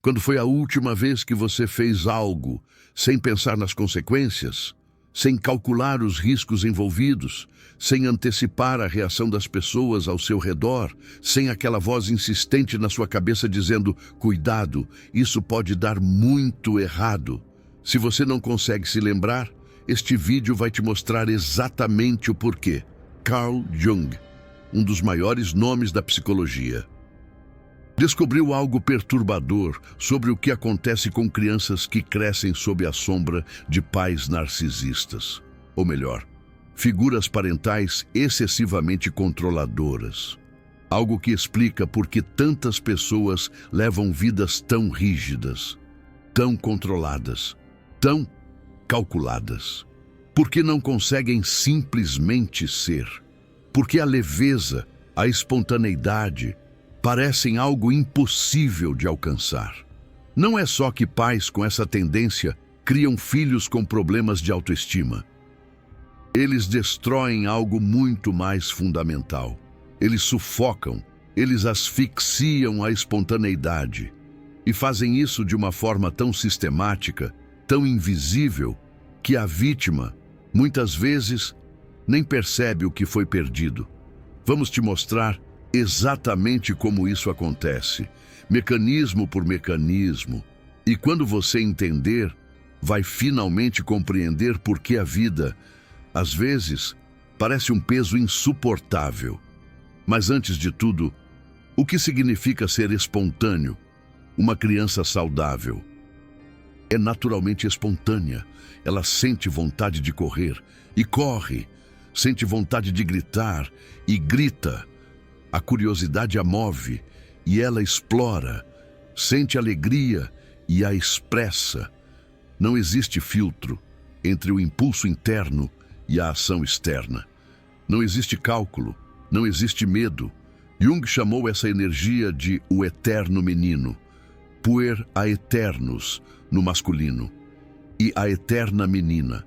Quando foi a última vez que você fez algo sem pensar nas consequências, sem calcular os riscos envolvidos, sem antecipar a reação das pessoas ao seu redor, sem aquela voz insistente na sua cabeça dizendo: cuidado, isso pode dar muito errado. Se você não consegue se lembrar, este vídeo vai te mostrar exatamente o porquê. Carl Jung, um dos maiores nomes da psicologia, descobriu algo perturbador sobre o que acontece com crianças que crescem sob a sombra de pais narcisistas. Ou melhor, figuras parentais excessivamente controladoras. Algo que explica por que tantas pessoas levam vidas tão rígidas, tão controladas, tão calculadas. Por que não conseguem simplesmente ser? Porque a leveza, a espontaneidade, parecem algo impossível de alcançar. Não é só que pais com essa tendência criam filhos com problemas de autoestima. Eles destroem algo muito mais fundamental. Eles sufocam, eles asfixiam a espontaneidade. E fazem isso de uma forma tão sistemática, tão invisível, que a vítima, muitas vezes, nem percebe o que foi perdido. Vamos te mostrar exatamente como isso acontece, mecanismo por mecanismo. E quando você entender, vai finalmente compreender por que a vida, às vezes, parece um peso insuportável. Mas antes de tudo, o que significa ser espontâneo? Uma criança saudável é naturalmente espontânea. Ela sente vontade de correr e corre, sente vontade de gritar e grita. A curiosidade a move e ela explora, sente alegria e a expressa. Não existe filtro entre o impulso interno e a ação externa. Não existe cálculo, não existe medo. Jung chamou essa energia de o eterno menino, puer aeternus no masculino, e a eterna menina,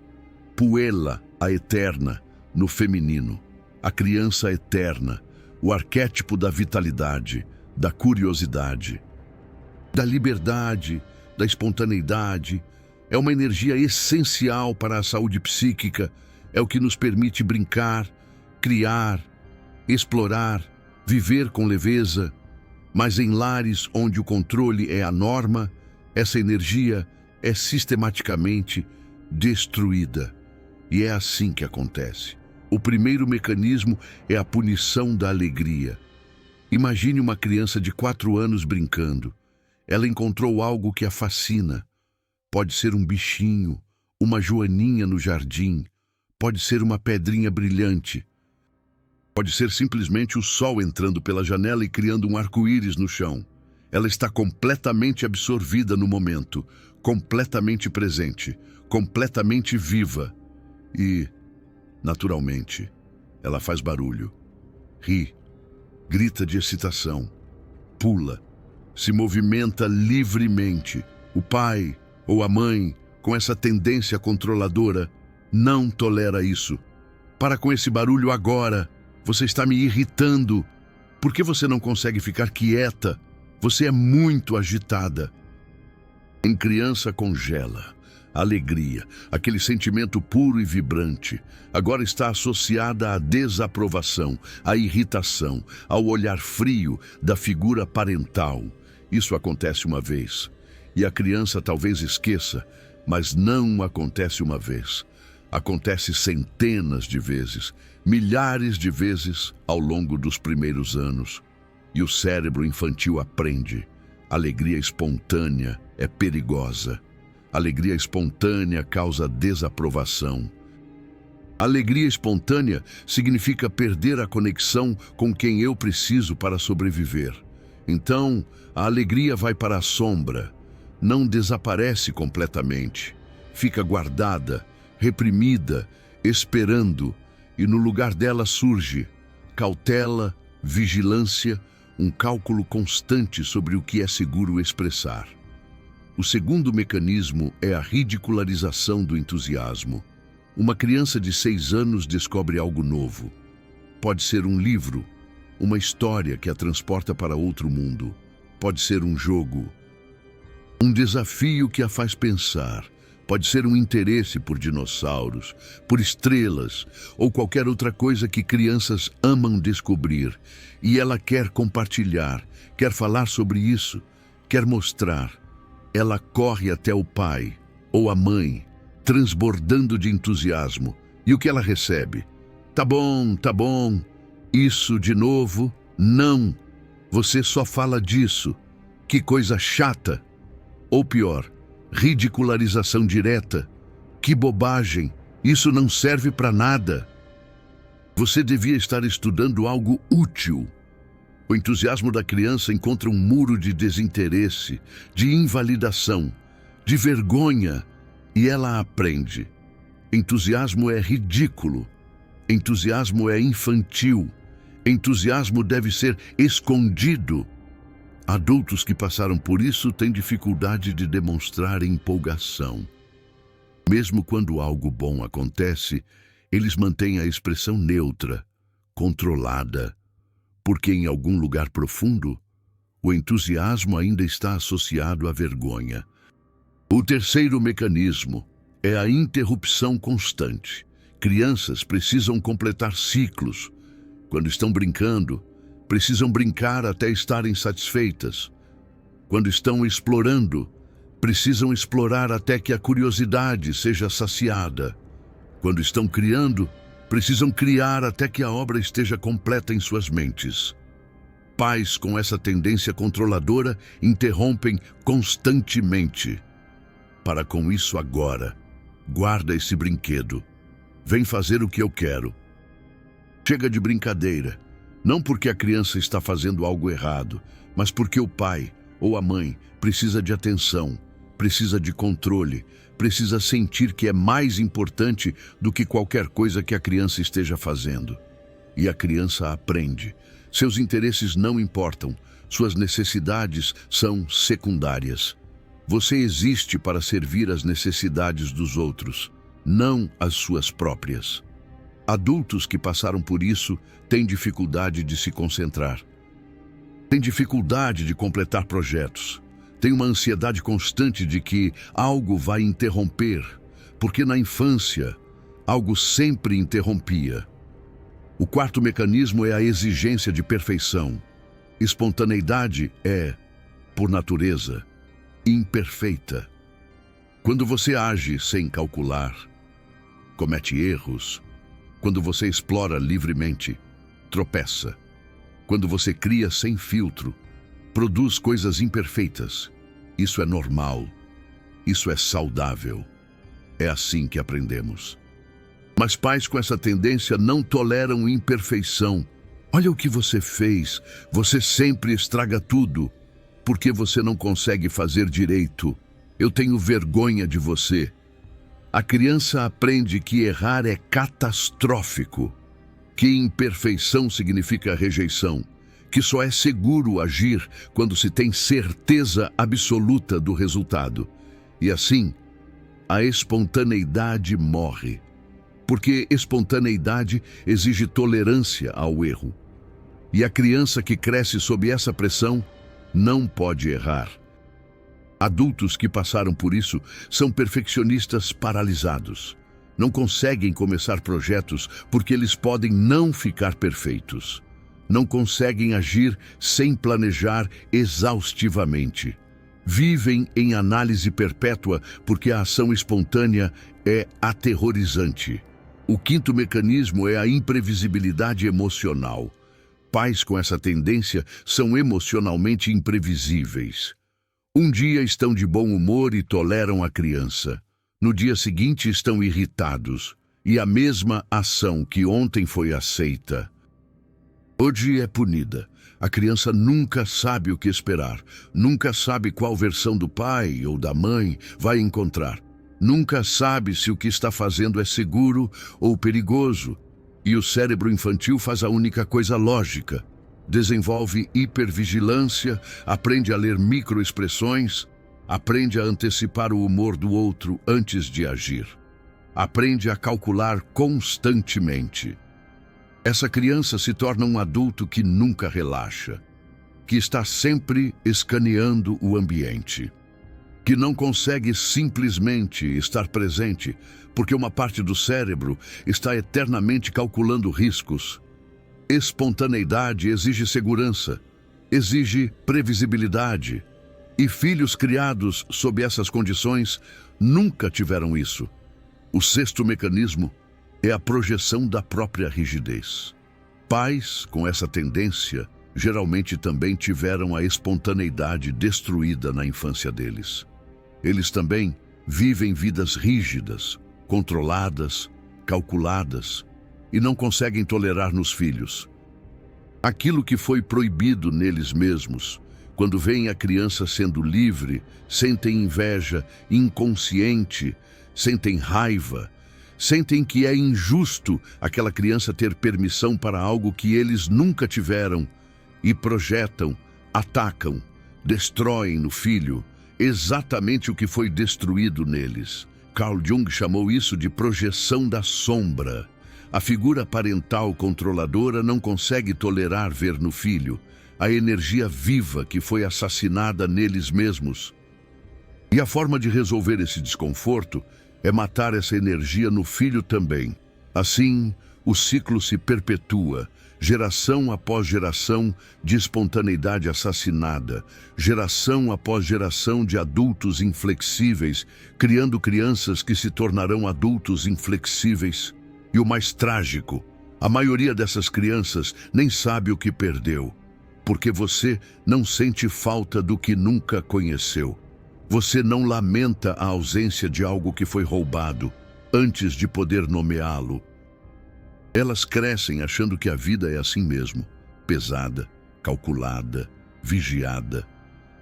puella a eterna no feminino, a criança eterna, o arquétipo da vitalidade, da curiosidade, da liberdade, da espontaneidade. É uma energia essencial para a saúde psíquica, é o que nos permite brincar, criar, explorar, viver com leveza. Mas em lares onde o controle é a norma, essa energia é sistematicamente destruída. E é assim que acontece. O primeiro mecanismo é a punição da alegria. Imagine uma criança de 4 anos brincando. Ela encontrou algo que a fascina. Pode ser um bichinho, uma joaninha no jardim, pode ser uma pedrinha brilhante, pode ser simplesmente o sol entrando pela janela e criando um arco-íris no chão. Ela está completamente absorvida no momento, completamente presente, completamente viva. E, naturalmente, ela faz barulho, ri, grita de excitação, pula, se movimenta livremente. O pai ou a mãe, com essa tendência controladora, não tolera isso. Para com esse barulho agora, você está me irritando. Por que você não consegue ficar quieta? Você é muito agitada. Em criança congela. A alegria, aquele sentimento puro e vibrante, agora está associada à desaprovação, à irritação, ao olhar frio da figura parental. Isso acontece uma vez, e a criança talvez esqueça, mas não acontece uma vez. Acontece centenas de vezes, milhares de vezes ao longo dos primeiros anos. E o cérebro infantil aprende. Alegria espontânea é perigosa. Alegria espontânea causa desaprovação. Alegria espontânea significa perder a conexão com quem eu preciso para sobreviver. Então, a alegria vai para a sombra, não desaparece completamente. Fica guardada, reprimida, esperando, e no lugar dela surge cautela, vigilância, um cálculo constante sobre o que é seguro expressar. O segundo mecanismo é a ridicularização do entusiasmo. Uma criança de 6 anos descobre algo novo. Pode ser um livro, uma história que a transporta para outro mundo. Pode ser um jogo. um desafio que a faz pensar. Pode ser um interesse por dinossauros, por estrelas ou qualquer outra coisa que crianças amam descobrir. E ela quer compartilhar, quer falar sobre isso, quer mostrar. Ela corre até o pai ou a mãe, transbordando de entusiasmo. E o que ela recebe? Tá bom, tá bom. Isso de novo? Não. Você só fala disso. Que coisa chata. Ou pior, ridicularização direta. Que bobagem. Isso não serve para nada. Você devia estar estudando algo útil. O entusiasmo da criança encontra um muro de desinteresse, de invalidação, de vergonha, e ela aprende. Entusiasmo é ridículo. Entusiasmo é infantil. Entusiasmo deve ser escondido. Adultos que passaram por isso têm dificuldade de demonstrar empolgação. Mesmo quando algo bom acontece, eles mantêm a expressão neutra, controlada, porque em algum lugar profundo, o entusiasmo ainda está associado à vergonha. O terceiro mecanismo é a interrupção constante. Crianças precisam completar ciclos. Quando estão brincando, precisam brincar até estarem satisfeitas. Quando estão explorando, precisam explorar até que a curiosidade seja saciada. Quando estão criando, precisam criar até que a obra esteja completa em suas mentes. Pais com essa tendência controladora interrompem constantemente. Para com isso agora, guarda esse brinquedo. Vem fazer o que eu quero. Chega de brincadeira. Não porque a criança está fazendo algo errado, mas porque o pai ou a mãe precisa de atenção, precisa de controle, precisa sentir que é mais importante do que qualquer coisa que a criança esteja fazendo. E a criança aprende. Seus interesses não importam, suas necessidades são secundárias. Você existe para servir às necessidades dos outros, não às suas próprias. Adultos que passaram por isso têm dificuldade de se concentrar. Têm dificuldade de completar projetos. Têm uma ansiedade constante de que algo vai interromper, porque na infância, algo sempre interrompia. O quarto mecanismo é a exigência de perfeição. Espontaneidade é, por natureza, imperfeita. Quando você age sem calcular, comete erros. Quando você explora livremente, tropeça. Quando você cria sem filtro, produz coisas imperfeitas. Isso é normal. Isso é saudável. É assim que aprendemos. Mas pais com essa tendência não toleram imperfeição. Olha o que você fez. Você sempre estraga tudo. Por que você não consegue fazer direito? Eu tenho vergonha de você. A criança aprende que errar é catastrófico, que imperfeição significa rejeição, que só é seguro agir quando se tem certeza absoluta do resultado. E assim, a espontaneidade morre, porque espontaneidade exige tolerância ao erro. E a criança que cresce sob essa pressão não pode errar. Adultos que passaram por isso são perfeccionistas paralisados. Não conseguem começar projetos porque eles podem não ficar perfeitos. Não conseguem agir sem planejar exaustivamente. Vivem em análise perpétua porque a ação espontânea é aterrorizante. O quinto mecanismo é a imprevisibilidade emocional. Pais com essa tendência são emocionalmente imprevisíveis. Um dia estão de bom humor e toleram a criança. No dia seguinte estão irritados. E a mesma ação que ontem foi aceita, hoje é punida. A criança nunca sabe o que esperar. Nunca sabe qual versão do pai ou da mãe vai encontrar. Nunca sabe se o que está fazendo é seguro ou perigoso. E o cérebro infantil faz a única coisa lógica. Desenvolve hipervigilância, aprende a ler microexpressões, aprende a antecipar o humor do outro antes de agir. Aprende a calcular constantemente. Essa criança se torna um adulto que nunca relaxa, que está sempre escaneando o ambiente. que não consegue simplesmente estar presente, porque uma parte do cérebro está eternamente calculando riscos. Espontaneidade exige segurança, exige previsibilidade, e filhos criados sob essas condições nunca tiveram isso. O sexto mecanismo é a projeção da própria rigidez. Pais com essa tendência geralmente também tiveram a espontaneidade destruída na infância deles. Eles também vivem vidas rígidas, controladas, calculadas, e não conseguem tolerar nos filhos aquilo que foi proibido neles mesmos. Quando veem a criança sendo livre, sentem inveja, inconsciente, sentem raiva, sentem que é injusto aquela criança ter permissão para algo que eles nunca tiveram e projetam, atacam, destroem no filho exatamente o que foi destruído neles. Carl Jung chamou isso de projeção da sombra. A figura parental controladora não consegue tolerar ver no filho a energia viva que foi assassinada neles mesmos. E a forma de resolver esse desconforto é matar essa energia no filho também. Assim, o ciclo se perpetua, geração após geração de espontaneidade assassinada, geração após geração de adultos inflexíveis, criando crianças que se tornarão adultos inflexíveis. E o mais trágico, a maioria dessas crianças nem sabe o que perdeu, porque você não sente falta do que nunca conheceu. Você não lamenta a ausência de algo que foi roubado antes de poder nomeá-lo. Elas crescem achando que a vida é assim mesmo, pesada, calculada, vigiada.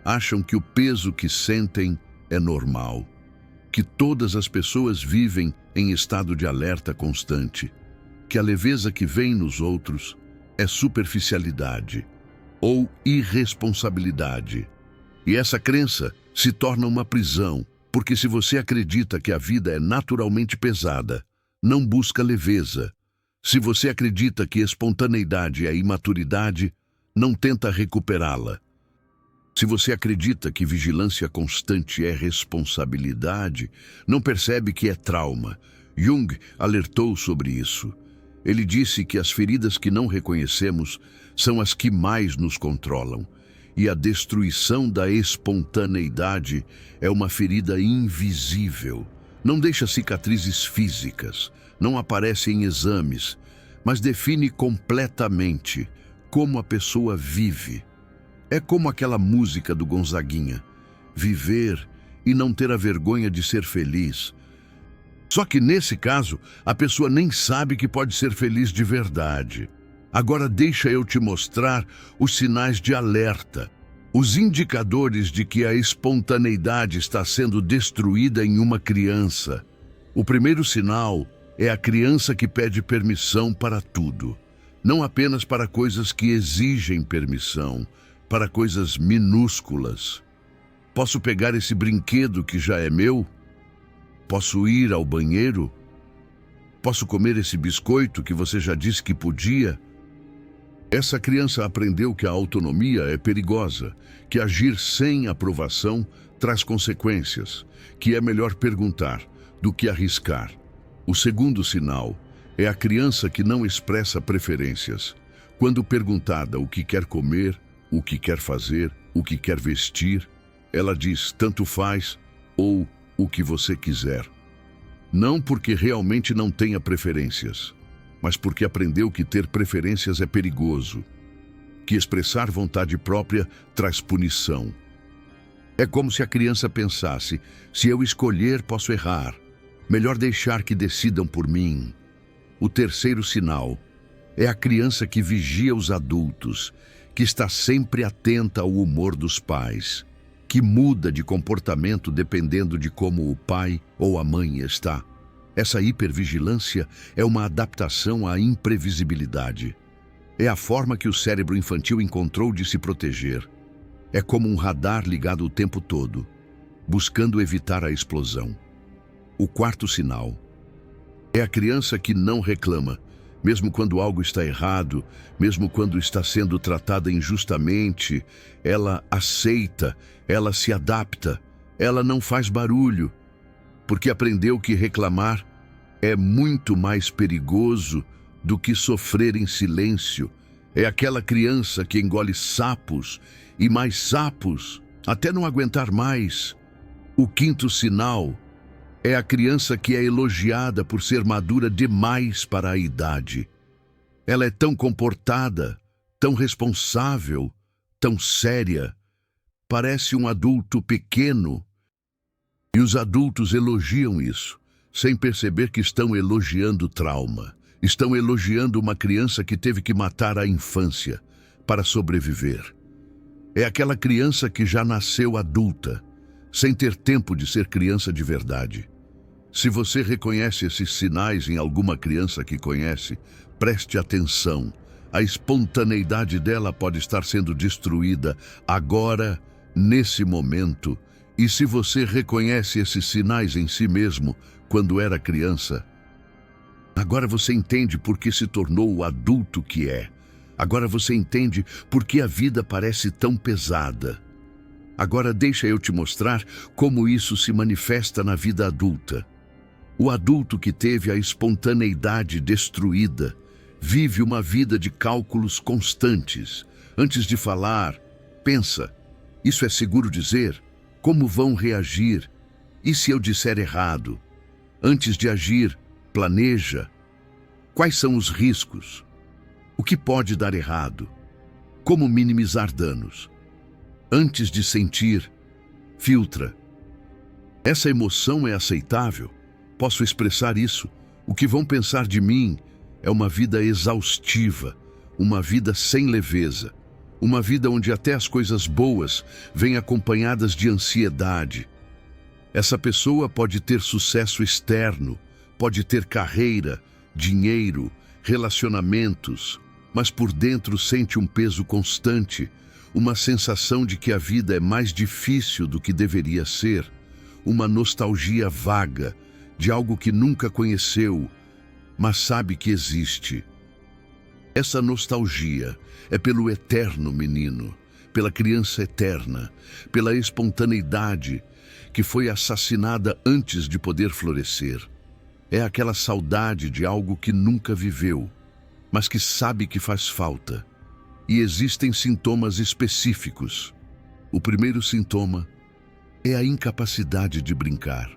Acham que o peso que sentem é normal, que todas as pessoas vivem em estado de alerta constante, que a leveza que vem nos outros é superficialidade ou irresponsabilidade. E essa crença se torna uma prisão, porque se você acredita que a vida é naturalmente pesada, não busca leveza. Se você acredita que espontaneidade é imaturidade, não tenta recuperá-la. Se você acredita que vigilância constante é responsabilidade, não percebe que é trauma. Jung alertou sobre isso. Ele disse que as feridas que não reconhecemos são as que mais nos controlam. E a destruição da espontaneidade é uma ferida invisível. Não deixa cicatrizes físicas, não aparece em exames, mas define completamente como a pessoa vive. É como aquela música do Gonzaguinha, viver e não ter a vergonha de ser feliz. Só que nesse caso, a pessoa nem sabe que pode ser feliz de verdade. Agora deixa eu te mostrar os sinais de alerta, os indicadores de que a espontaneidade está sendo destruída em uma criança. O primeiro sinal é a criança que pede permissão para tudo, não apenas para coisas que exigem permissão, para coisas minúsculas. Posso pegar esse brinquedo que já é meu? Posso ir ao banheiro? Posso comer esse biscoito que você já disse que podia? Essa criança aprendeu que a autonomia é perigosa, que agir sem aprovação traz consequências, que é melhor perguntar do que arriscar. O segundo sinal é a criança que não expressa preferências. Quando perguntada o que quer comer, o que quer fazer, o que quer vestir, ela diz tanto faz ou o que você quiser. Não porque realmente não tenha preferências, mas porque aprendeu que ter preferências é perigoso, que expressar vontade própria traz punição. É como se a criança pensasse, se eu escolher posso errar, melhor deixar que decidam por mim. O terceiro sinal é a criança que vigia os adultos, que está sempre atenta ao humor dos pais, que muda de comportamento dependendo de como o pai ou a mãe está. Essa hipervigilância é uma adaptação à imprevisibilidade. É a forma que o cérebro infantil encontrou de se proteger. É como um radar ligado o tempo todo, buscando evitar a explosão. O quarto sinal é a criança que não reclama, mesmo quando algo está errado, mesmo quando está sendo tratada injustamente, ela aceita, ela se adapta, Ela não faz barulho, porque aprendeu que reclamar é muito mais perigoso do que sofrer em silêncio. É aquela criança que engole sapos e mais sapos, até não aguentar mais. O quinto sinal é a criança que é elogiada por ser madura demais para a idade. Ela é tão comportada, tão responsável, tão séria. Parece um adulto pequeno. E os adultos elogiam isso, sem perceber que estão elogiando trauma. Estão elogiando uma criança que teve que matar a infância para sobreviver. É aquela criança que já nasceu adulta, sem ter tempo de ser criança de verdade. Se você reconhece esses sinais em alguma criança que conhece, preste atenção. A espontaneidade dela pode estar sendo destruída agora, nesse momento. E se você reconhece esses sinais em si mesmo quando era criança, agora você entende por que se tornou o adulto que é. Agora você entende por que a vida parece tão pesada. Agora deixa eu te mostrar como isso se manifesta na vida adulta. O adulto que teve a espontaneidade destruída vive uma vida de cálculos constantes. Antes de falar, pensa: isso é seguro dizer? Como vão reagir? E se eu disser errado? Antes de agir, planeja. Quais são os riscos? O que pode dar errado? Como minimizar danos? Antes de sentir, filtra. Essa emoção é aceitável? Posso expressar isso? O que vão pensar de mim é uma vida exaustiva, uma vida sem leveza, uma vida onde até as coisas boas vêm acompanhadas de ansiedade. Essa pessoa pode ter sucesso externo, pode ter carreira, dinheiro, relacionamentos, mas por dentro sente um peso constante, uma sensação de que a vida é mais difícil do que deveria ser, uma nostalgia vaga de algo que nunca conheceu, mas sabe que existe. Essa nostalgia é pelo eterno menino, pela criança eterna, pela espontaneidade que foi assassinada antes de poder florescer. É aquela saudade de algo que nunca viveu, mas que sabe que faz falta. E existem sintomas específicos. O primeiro sintoma é a incapacidade de brincar.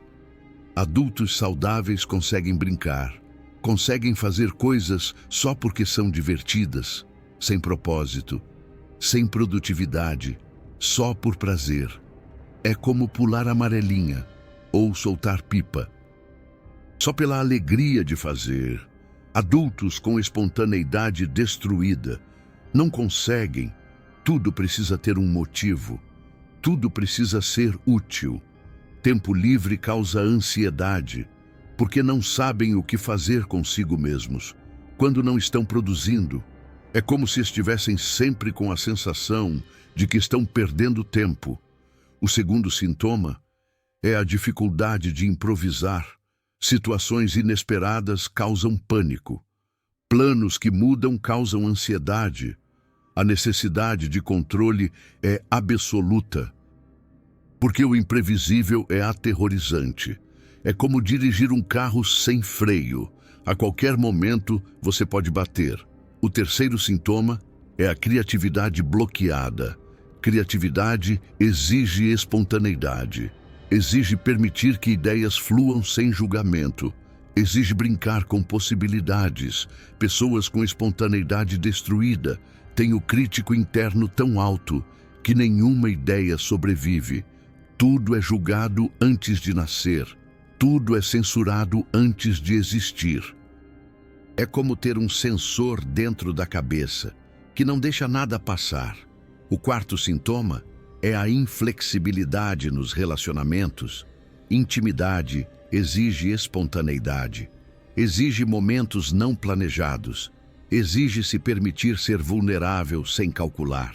Adultos saudáveis conseguem brincar, conseguem fazer coisas só porque são divertidas, sem propósito, sem produtividade, só por prazer. É como pular amarelinha ou soltar pipa, só pela alegria de fazer. Adultos com espontaneidade destruída não conseguem. Tudo precisa ter um motivo. Tudo precisa ser útil. Tempo livre causa ansiedade, porque não sabem o que fazer consigo mesmos. Quando não estão produzindo, é como se estivessem sempre com a sensação de que estão perdendo tempo. O segundo sintoma é a dificuldade de improvisar. Situações inesperadas causam pânico. Planos que mudam causam ansiedade. A necessidade de controle é absoluta, porque o imprevisível é aterrorizante. É como dirigir um carro sem freio. A qualquer momento você pode bater. O terceiro sintoma é a criatividade bloqueada. Criatividade exige espontaneidade. Exige permitir que ideias fluam sem julgamento. Exige brincar com possibilidades. Pessoas com espontaneidade destruída têm o crítico interno tão alto que nenhuma ideia sobrevive. Tudo é julgado antes de nascer. Tudo é censurado antes de existir. É como ter um sensor dentro da cabeça, que não deixa nada passar. O quarto sintoma é a inflexibilidade nos relacionamentos. Intimidade exige espontaneidade. Exige momentos não planejados. Exige se permitir ser vulnerável sem calcular.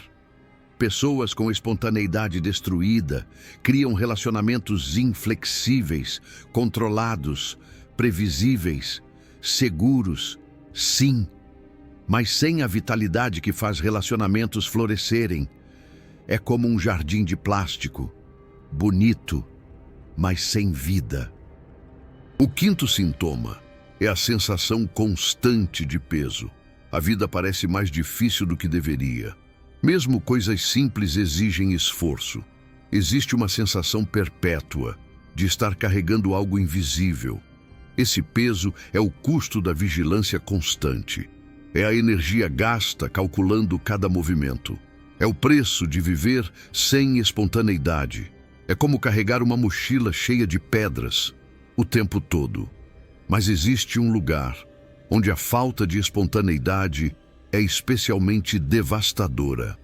Pessoas com espontaneidade destruída criam relacionamentos inflexíveis, controlados, previsíveis, seguros, sim, mas sem a vitalidade que faz relacionamentos florescerem. É como um jardim de plástico, bonito, mas sem vida. O quinto sintoma é a sensação constante de peso. A vida parece mais difícil do que deveria. Mesmo coisas simples exigem esforço. Existe uma sensação perpétua de estar carregando algo invisível. Esse peso é o custo da vigilância constante. É a energia gasta calculando cada movimento. É o preço de viver sem espontaneidade. É como carregar uma mochila cheia de pedras o tempo todo. Mas existe um lugar onde a falta de espontaneidade é especialmente devastadora.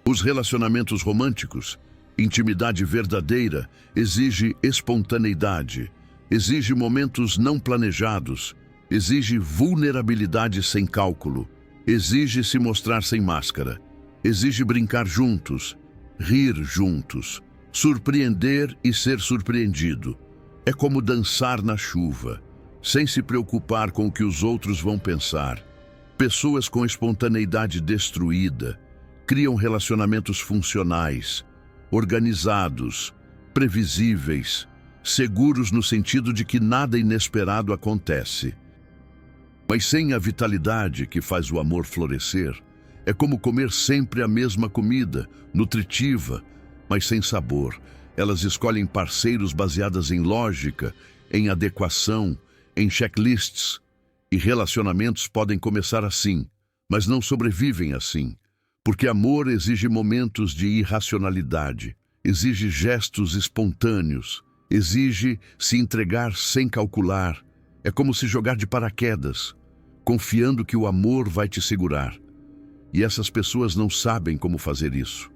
Os relacionamentos românticos, intimidade verdadeira, exige espontaneidade, exige momentos não planejados, exige vulnerabilidade sem cálculo, exige se mostrar sem máscara, exige brincar juntos, rir juntos, surpreender e ser surpreendido. É como dançar na chuva, sem se preocupar com o que os outros vão pensar. Pessoas com espontaneidade destruída criam relacionamentos funcionais, organizados, previsíveis, seguros no sentido de que nada inesperado acontece. Mas sem a vitalidade que faz o amor florescer, é como comer sempre a mesma comida, nutritiva, mas sem sabor. Elas escolhem parceiros baseadas em lógica, em adequação, em checklists. E relacionamentos podem começar assim, mas não sobrevivem assim. Porque amor exige momentos de irracionalidade, exige gestos espontâneos, exige se entregar sem calcular. É como se jogar de paraquedas, confiando que o amor vai te segurar. E essas pessoas não sabem como fazer isso.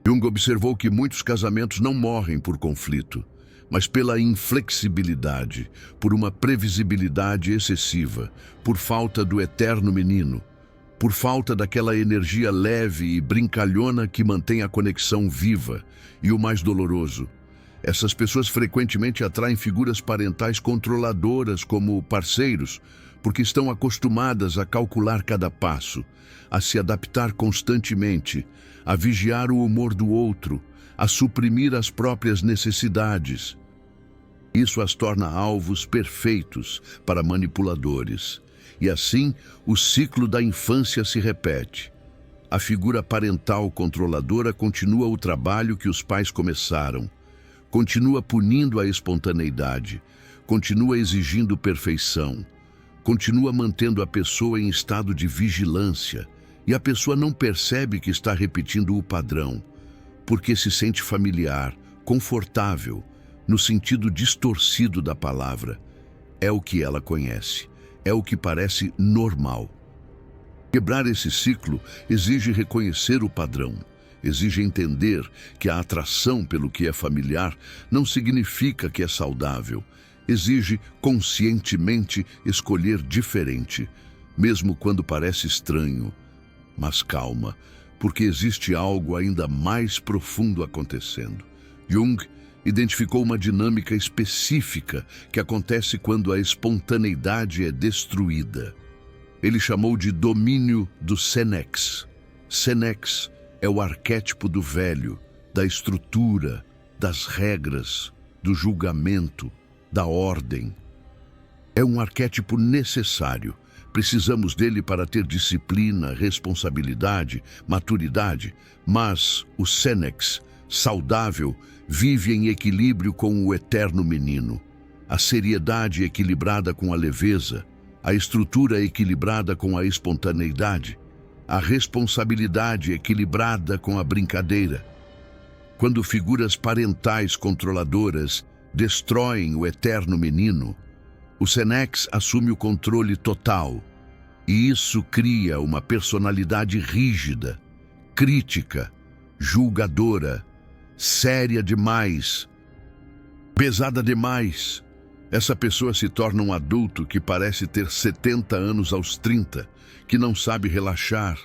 Jung observou que muitos casamentos não morrem por conflito, mas pela inflexibilidade, por uma previsibilidade excessiva, por falta do eterno menino, por falta daquela energia leve e brincalhona que mantém a conexão viva. E o mais doloroso, essas pessoas frequentemente atraem figuras parentais controladoras como parceiros, porque estão acostumadas a calcular cada passo, a se adaptar constantemente, a vigiar o humor do outro, a suprimir as próprias necessidades. Isso as torna alvos perfeitos para manipuladores. E assim, o ciclo da infância se repete. A figura parental controladora continua o trabalho que os pais começaram, continua punindo a espontaneidade, continua exigindo perfeição, continua mantendo a pessoa em estado de vigilância, e a pessoa não percebe que está repetindo o padrão, porque se sente familiar, confortável, no sentido distorcido da palavra. É o que ela conhece, é o que parece normal. Quebrar esse ciclo exige reconhecer o padrão, exige entender que a atração pelo que é familiar não significa que é saudável, exige conscientemente escolher diferente, mesmo quando parece estranho. Mas calma, porque existe algo ainda mais profundo acontecendo. Jung identificou uma dinâmica específica que acontece quando a espontaneidade é destruída. Ele chamou de domínio do Senex. Senex é o arquétipo do velho, da estrutura, das regras, do julgamento, da ordem. É um arquétipo necessário. Precisamos dele para ter disciplina, responsabilidade, maturidade, mas o Senex, saudável, vive em equilíbrio com o eterno menino. A seriedade equilibrada com a leveza, a estrutura equilibrada com a espontaneidade, a responsabilidade equilibrada com a brincadeira. Quando figuras parentais controladoras destroem o eterno menino, o Senex assume o controle total, e isso cria uma personalidade rígida, crítica, julgadora, séria demais, pesada demais. Essa pessoa se torna um adulto que parece ter 70 anos aos 30, que não sabe relaxar,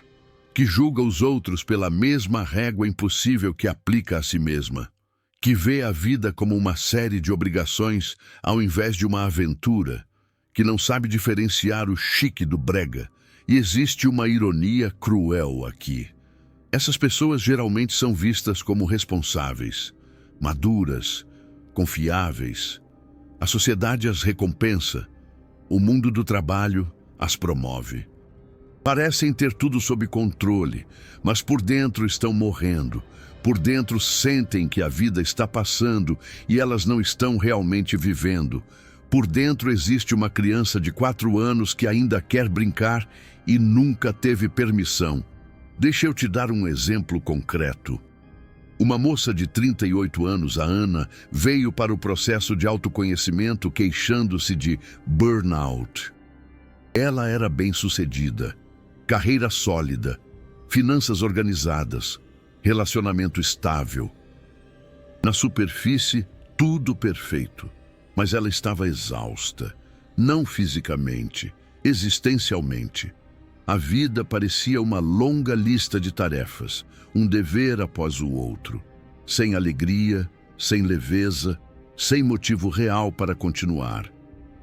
que julga os outros pela mesma régua impossível que aplica a si mesma, que vê a vida como uma série de obrigações ao invés de uma aventura, que não sabe diferenciar o chique do brega. E existe uma ironia cruel aqui. Essas pessoas geralmente são vistas como responsáveis, maduras, confiáveis. A sociedade as recompensa, o mundo do trabalho as promove. Parecem ter tudo sob controle, mas por dentro estão morrendo. Por dentro sentem que a vida está passando e elas não estão realmente vivendo. Por dentro existe uma criança de 4 anos que ainda quer brincar e nunca teve permissão. Deixa eu te dar um exemplo concreto. Uma moça de 38 anos, a Ana, veio para o processo de autoconhecimento queixando-se de burnout. Ela era bem-sucedida, carreira sólida, finanças organizadas, relacionamento estável. Na superfície, tudo perfeito, mas ela estava exausta, não fisicamente, existencialmente. A vida parecia uma longa lista de tarefas, um dever após o outro, sem alegria, sem leveza, sem motivo real para continuar.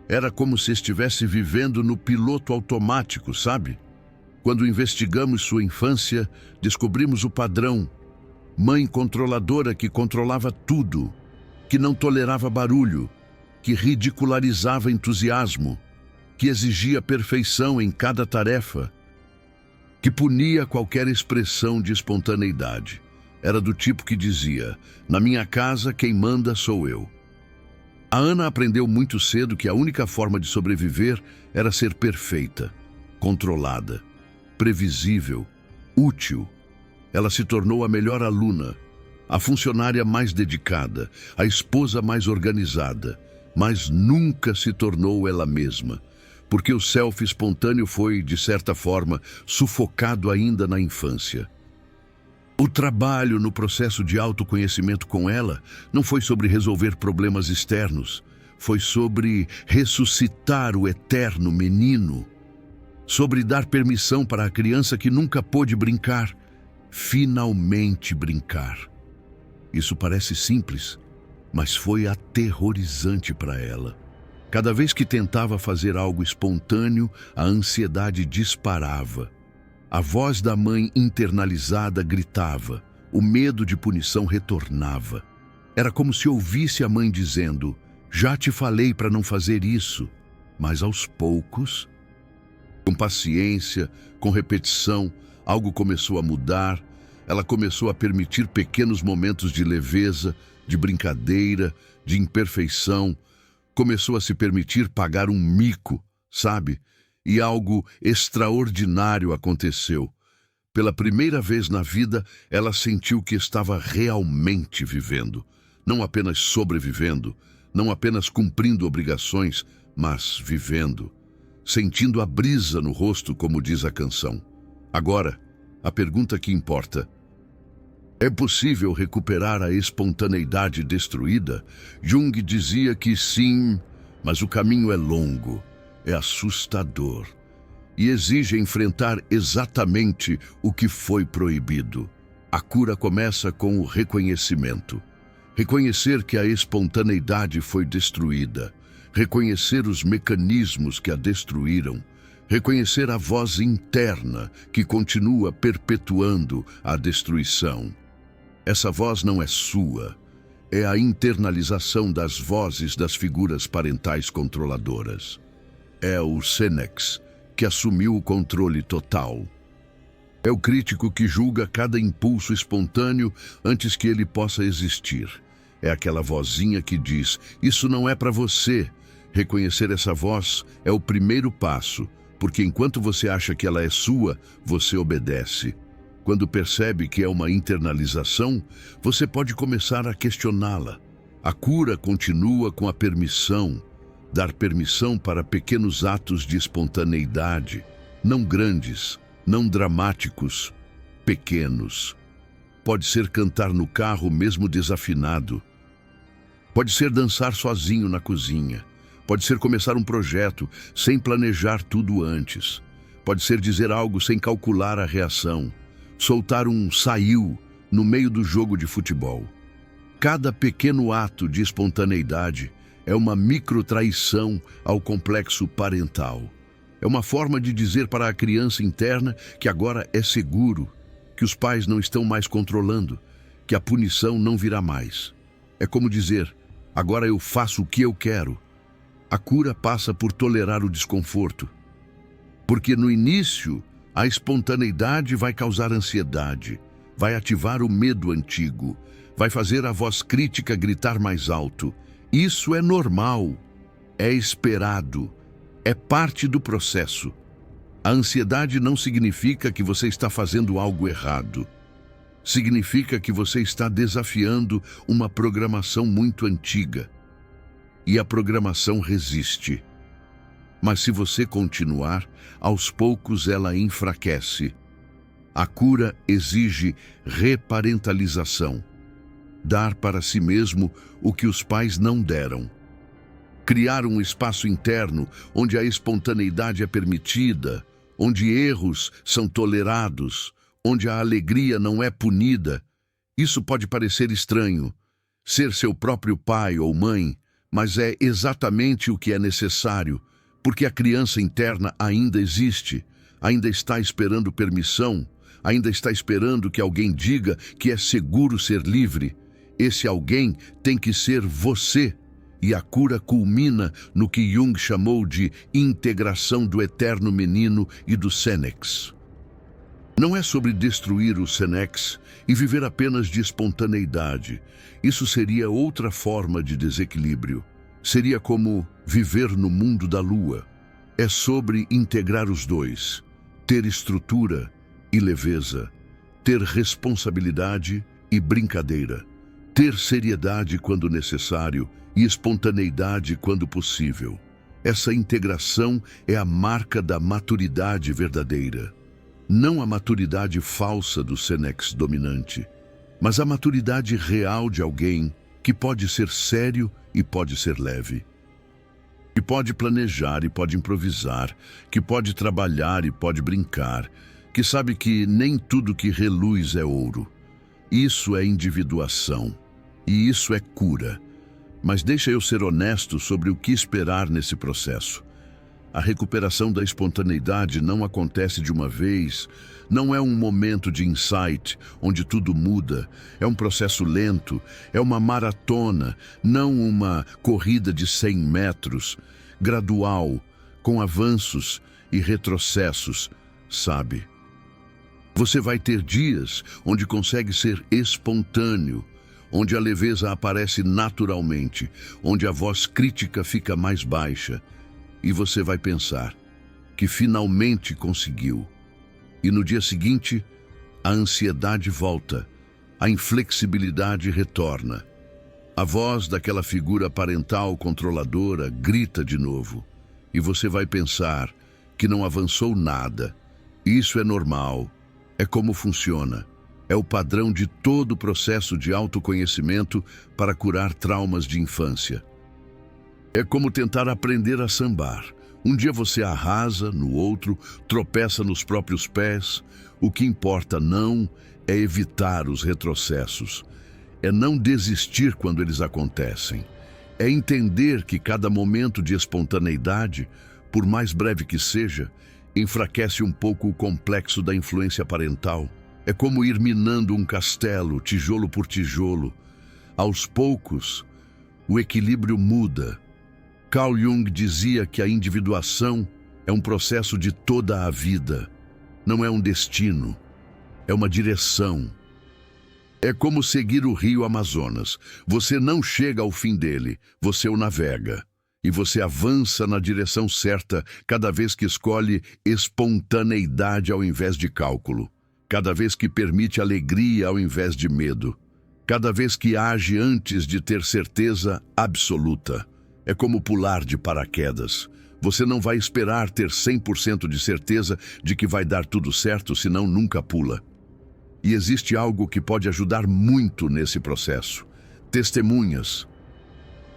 Era como se estivesse vivendo no piloto automático, sabe? Quando investigamos sua infância, descobrimos o padrão. Mãe controladora que controlava tudo, que não tolerava barulho, que ridicularizava entusiasmo, que exigia perfeição em cada tarefa, que punia qualquer expressão de espontaneidade. Era do tipo que dizia: "Na minha casa, quem manda sou eu." A Ana aprendeu muito cedo que a única forma de sobreviver era ser perfeita, controlada, previsível, útil. Ela se tornou a melhor aluna, a funcionária mais dedicada, a esposa mais organizada, mas nunca se tornou ela mesma, porque o self espontâneo foi, de certa forma, sufocado ainda na infância. O trabalho no processo de autoconhecimento com ela não foi sobre resolver problemas externos, foi sobre ressuscitar o eterno menino, sobre dar permissão para a criança que nunca pôde brincar, finalmente brincar. Isso parece simples, mas foi aterrorizante para ela. Cada vez que tentava fazer algo espontâneo, a ansiedade disparava. A voz da mãe internalizada gritava, o medo de punição retornava. Era como se ouvisse a mãe dizendo: "Já te falei para não fazer isso." Mas aos poucos, com paciência, com repetição, algo começou a mudar. Ela começou a permitir pequenos momentos de leveza, de brincadeira, de imperfeição. Começou a se permitir pagar um mico, sabe? E algo extraordinário aconteceu. Pela primeira vez na vida, ela sentiu que estava realmente vivendo. Não apenas sobrevivendo, não apenas cumprindo obrigações, mas vivendo. Sentindo a brisa no rosto, como diz a canção. Agora, a pergunta que importa: é possível recuperar a espontaneidade destruída? Jung dizia que sim, mas o caminho é longo, é assustador e exige enfrentar exatamente o que foi proibido. A cura começa com o reconhecimento. Reconhecer que a espontaneidade foi destruída. Reconhecer os mecanismos que a destruíram. Reconhecer a voz interna que continua perpetuando a destruição. Essa voz não é sua. É a internalização das vozes das figuras parentais controladoras. É o Senex, que assumiu o controle total. É o crítico que julga cada impulso espontâneo antes que ele possa existir. É aquela vozinha que diz: "Isso não é para você." Reconhecer essa voz é o primeiro passo, porque enquanto você acha que ela é sua, você obedece. Quando percebe que é uma internalização, você pode começar a questioná-la. A cura continua com a permissão. Dar permissão para pequenos atos de espontaneidade, não grandes, não dramáticos, pequenos. Pode ser cantar no carro mesmo desafinado. Pode ser dançar sozinho na cozinha. Pode ser começar um projeto sem planejar tudo antes. Pode ser dizer algo sem calcular a reação. Soltar um "saiu" no meio do jogo de futebol. Cada pequeno ato de espontaneidade é uma microtraição ao complexo parental. É uma forma de dizer para a criança interna que agora é seguro, que os pais não estão mais controlando, que a punição não virá mais. É como dizer: Agora eu faço o que eu quero. A cura passa por tolerar o desconforto. Porque no início, a espontaneidade vai causar ansiedade, vai ativar o medo antigo, vai fazer a voz crítica gritar mais alto. Isso é normal, é esperado, é parte do processo. A ansiedade não significa que você está fazendo algo errado. Significa que você está desafiando uma programação muito antiga. E a programação resiste. Mas se você continuar, aos poucos ela enfraquece. A cura exige reparentalização. Dar para si mesmo o que os pais não deram. Criar um espaço interno onde a espontaneidade é permitida, onde erros são tolerados, onde a alegria não é punida. Isso pode parecer estranho, ser seu próprio pai ou mãe, mas é exatamente o que é necessário, porque a criança interna ainda existe, ainda está esperando permissão, ainda está esperando que alguém diga que é seguro ser livre. Esse alguém tem que ser você. E a cura culmina no que Jung chamou de integração do eterno menino e do Senex. Não é sobre destruir o Senex e viver apenas de espontaneidade. Isso seria outra forma de desequilíbrio. Seria como viver no mundo da lua. É sobre integrar os dois, ter estrutura e leveza, ter responsabilidade e brincadeira, ter seriedade quando necessário e espontaneidade quando possível. Essa integração é a marca da maturidade verdadeira. Não a maturidade falsa do Senex dominante, mas a maturidade real de alguém que pode ser sério e pode ser leve. Que pode planejar e pode improvisar, que pode trabalhar e pode brincar, que sabe que nem tudo que reluz é ouro. Isso é individuação, e isso é cura. Mas deixa eu ser honesto sobre o que esperar nesse processo. A recuperação da espontaneidade não acontece de uma vez, não é um momento de insight, onde tudo muda. É um processo lento, é uma maratona, não uma corrida de 100 metros, gradual, com avanços e retrocessos, sabe? Você vai ter dias onde consegue ser espontâneo, onde a leveza aparece naturalmente, onde a voz crítica fica mais baixa, e você vai pensar que finalmente conseguiu. E no dia seguinte, a ansiedade volta, a inflexibilidade retorna. A voz daquela figura parental controladora grita de novo, e você vai pensar que não avançou nada. Isso é normal, é como funciona. É o padrão de todo o processo de autoconhecimento para curar traumas de infância. É como tentar aprender a sambar. Um dia você arrasa, no outro, tropeça nos próprios pés. O que importa não é evitar os retrocessos. É não desistir quando eles acontecem. É entender que cada momento de espontaneidade, por mais breve que seja, enfraquece um pouco o complexo da influência parental. É como ir minando um castelo, tijolo por tijolo. Aos poucos, o equilíbrio muda. Carl Jung dizia que a individuação é um processo de toda a vida. Não é um destino, é uma direção. É como seguir o rio Amazonas. Você não chega ao fim dele, você o navega. E você avança na direção certa cada vez que escolhe espontaneidade ao invés de cálculo. Cada vez que permite alegria ao invés de medo. Cada vez que age antes de ter certeza absoluta. É como pular de paraquedas. Você não vai esperar ter 100% de certeza de que vai dar tudo certo, senão nunca pula. E existe algo que pode ajudar muito nesse processo. Testemunhas.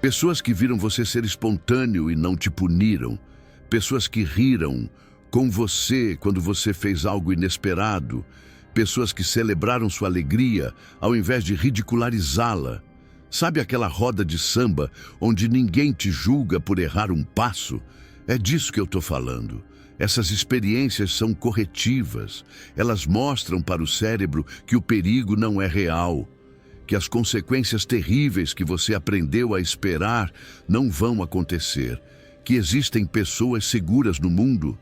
Pessoas que viram você ser espontâneo e não te puniram. Pessoas que riram com você quando você fez algo inesperado. Pessoas que celebraram sua alegria ao invés de ridicularizá-la. Sabe aquela roda de samba onde ninguém te julga por errar um passo? É disso que eu estou falando. Essas experiências são corretivas. Elas mostram para o cérebro que o perigo não é real, que as consequências terríveis que você aprendeu a esperar não vão acontecer, que existem pessoas seguras no mundo,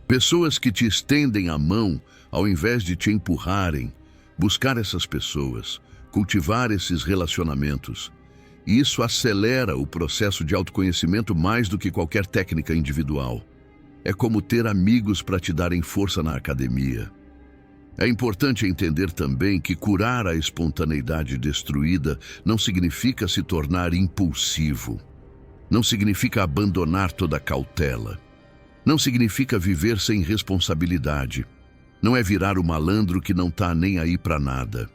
pessoas que te estendem a mão ao invés de te empurrarem. Buscar essas pessoas, cultivar esses relacionamentos. E isso acelera o processo de autoconhecimento mais do que qualquer técnica individual. É como ter amigos para te darem força na academia. É importante entender também que curar a espontaneidade destruída não significa se tornar impulsivo. Não significa abandonar toda a cautela. Não significa viver sem responsabilidade. Não é virar o malandro que não está nem aí para nada.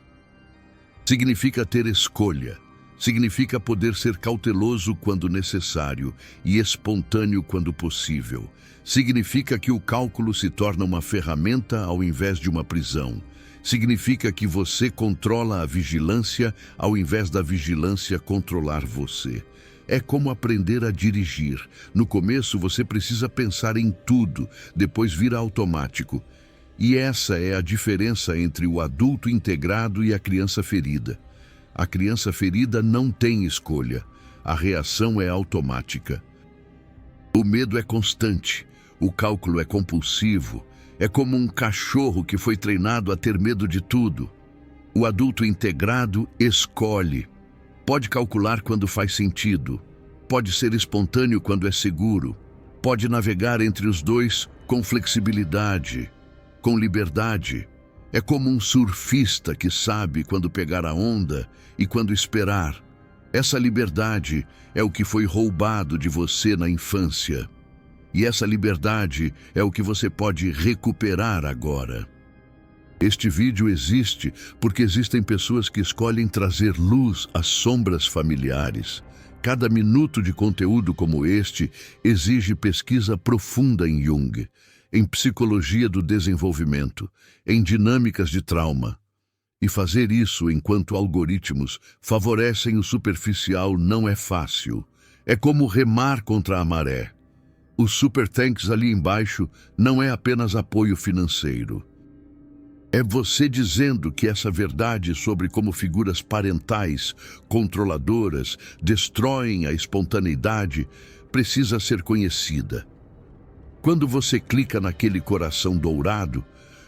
Significa ter escolha. Significa poder ser cauteloso quando necessário e espontâneo quando possível. Significa que o cálculo se torna uma ferramenta ao invés de uma prisão. Significa que você controla a vigilância ao invés da vigilância controlar você. É como aprender a dirigir. No começo você precisa pensar em tudo, depois vira automático. E essa é a diferença entre o adulto integrado e a criança ferida. A criança ferida não tem escolha. A reação é automática. O medo é constante. O cálculo é compulsivo. É como um cachorro que foi treinado a ter medo de tudo. O adulto integrado escolhe. Pode calcular quando faz sentido. Pode ser espontâneo quando é seguro. Pode navegar entre os dois com flexibilidade, com liberdade. É como um surfista que sabe quando pegar a onda e quando esperar. Essa liberdade é o que foi roubado de você na infância. E essa liberdade é o que você pode recuperar agora. Este vídeo existe porque existem pessoas que escolhem trazer luz às sombras familiares. Cada minuto de conteúdo como este exige pesquisa profunda em Jung, em psicologia do desenvolvimento, em dinâmicas de trauma. E fazer isso enquanto algoritmos favorecem o superficial não é fácil. É como remar contra a maré. Os supertanks ali embaixo não é apenas apoio financeiro. É você dizendo que essa verdade sobre como figuras parentais, controladoras, destroem a espontaneidade precisa ser conhecida. Quando você clica naquele coração dourado,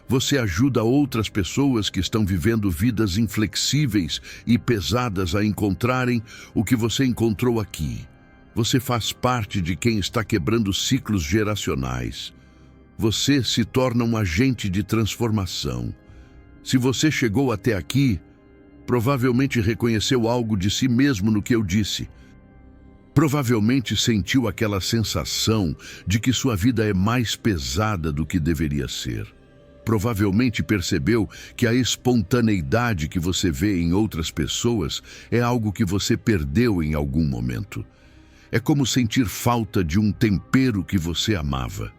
você ajuda outras pessoas que estão vivendo vidas inflexíveis e pesadas a encontrarem o que você encontrou aqui. Você faz parte de quem está quebrando ciclos geracionais. Você se torna um agente de transformação. Se você chegou até aqui, provavelmente reconheceu algo de si mesmo no que eu disse. Provavelmente sentiu aquela sensação de que sua vida é mais pesada do que deveria ser. Provavelmente percebeu que a espontaneidade que você vê em outras pessoas é algo que você perdeu em algum momento. É como sentir falta de um tempero que você amava.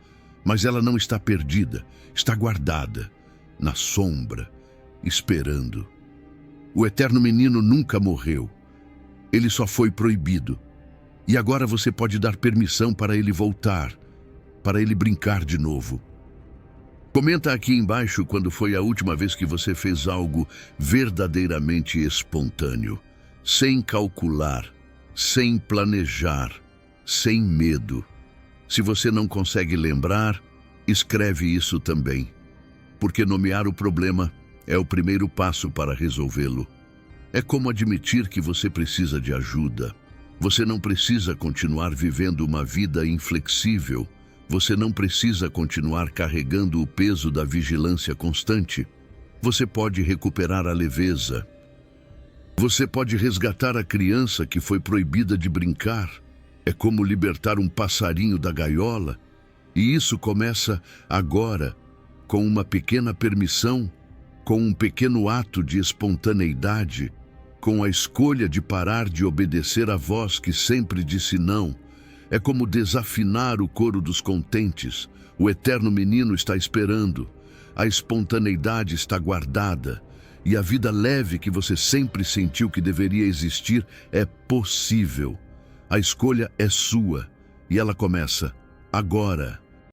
Mas ela não está perdida, está guardada, na sombra, esperando. O eterno menino nunca morreu. Ele só foi proibido. E agora você pode dar permissão para ele voltar, para ele brincar de novo. Comenta aqui embaixo quando foi a última vez que você fez algo verdadeiramente espontâneo, sem calcular, sem planejar, sem medo. Se você não consegue lembrar, escreve isso também, porque nomear o problema é o primeiro passo para resolvê-lo. É como admitir que você precisa de ajuda. Você não precisa continuar vivendo uma vida inflexível. Você não precisa continuar carregando o peso da vigilância constante. Você pode recuperar a leveza. Você pode resgatar a criança que foi proibida de brincar. É como libertar um passarinho da gaiola. E isso começa agora, com uma pequena permissão, com um pequeno ato de espontaneidade, com a escolha de parar de obedecer à voz que sempre disse não. É como desafinar o coro dos contentes. O eterno menino está esperando. A espontaneidade está guardada. E a vida leve que você sempre sentiu que deveria existir é possível. A escolha é sua. E ela começa agora.